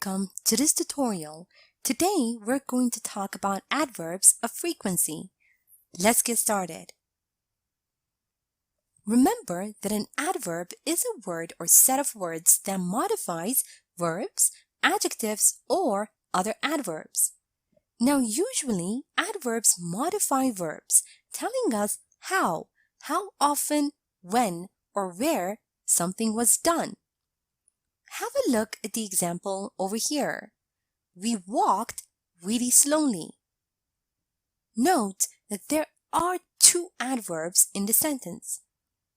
welcome to this tutorial. Today we're going to talk about adverbs of frequency. Let's get started. Remember that an adverb is a word or set of words that modifies verbs, adjectives, or other adverbs. Now usually adverbs modify verbs, telling us how often, when, or where something was done. Have a look at the example over here. We walked really slowly. Note that there are two adverbs in the sentence.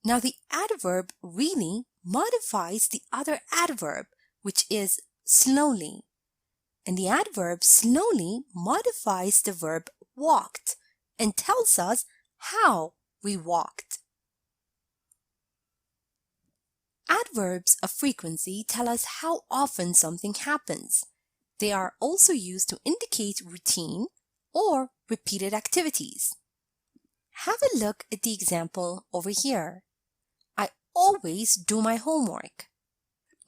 Now the adverb really modifies the other adverb, which is slowly. And the adverb slowly modifies the verb walked and tells us how we walked. Adverbs of frequency tell us how often something happens. They are also used to indicate routine or repeated activities. Have a look at the example over here. I always do my homework.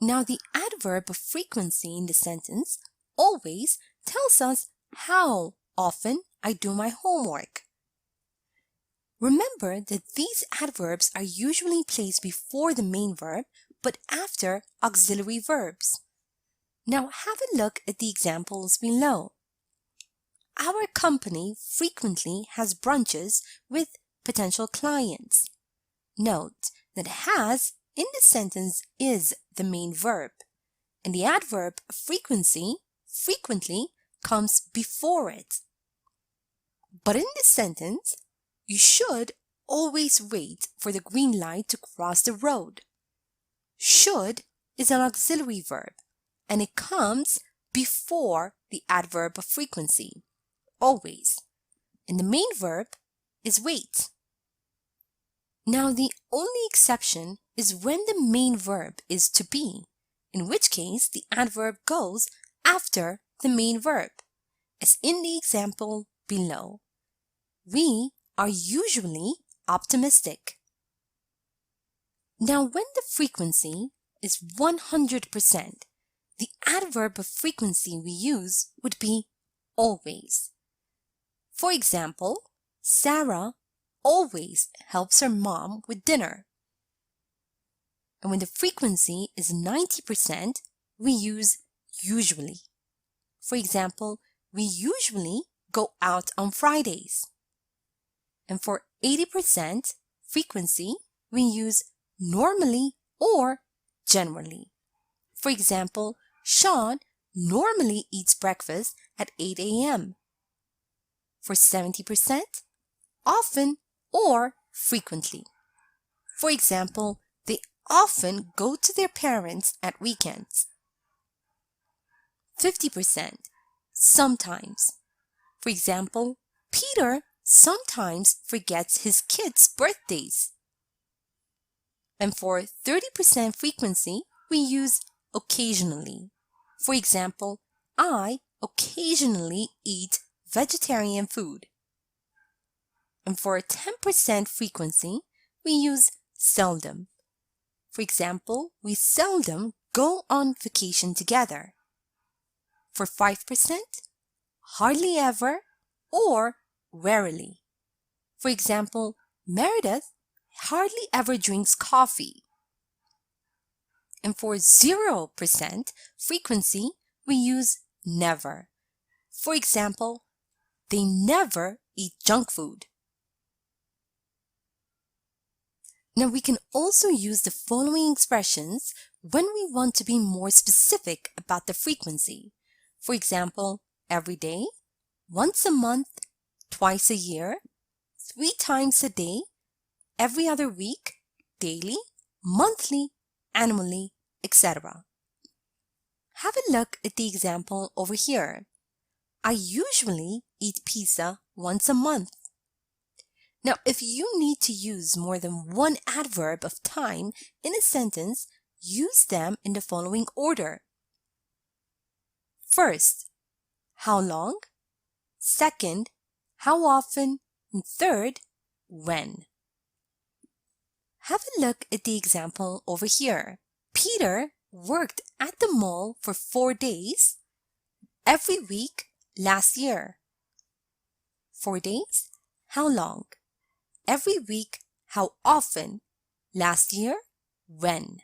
Now the adverb of frequency in the sentence, always, tells us how often I do my homework. Remember that these adverbs are usually placed before the main verb, but after auxiliary verbs. Now have a look at the examples below. Our company frequently has brunches with potential clients. Note that has in the sentence is the main verb, and the adverb frequency, frequently, comes before it. But in this sentence, you should always wait for the green light to cross the road. Should is an auxiliary verb, and it comes before the adverb of frequency, always. And the main verb is wait. Now the only exception is when the main verb is to be, in which case the adverb goes after the main verb, as in the example below. We are usually optimistic. Now when the frequency is 100%, the adverb of frequency we use would be always. For example, Sarah always helps her mom with dinner. And when the frequency is 90%, we use usually. For example, we usually go out on Fridays. And for 80% frequency, we use normally or generally. For example, Sean normally eats breakfast at 8 a.m. For 70%, often or frequently. For example, they often go to their parents at weekends. 50%, sometimes. For example, Peter sometimes forgets his kids' birthdays. And for 30% frequency, we use occasionally. For example, I occasionally eat vegetarian food. And for 10% frequency, we use seldom. For example, we seldom go on vacation together. For 5%, hardly ever or rarely. For example, Meredith hardly ever drinks coffee. And for 0% frequency, we use never. For example, they never eat junk food. Now we can also use the following expressions when we want to be more specific about the frequency. For example, every day, once a month, twice a year, 3 times a day, every other week, daily, monthly, annually, etc. Have a look at the example over here. I usually eat pizza once a month. Now, if you need to use more than one adverb of time in a sentence, use them in the following order. First, how long? Second, how often? And third, when. Have a look at the example over here. Peter worked at the mall for 4 days every week last year. 4 days? How long? Every week? How often? Last year? When?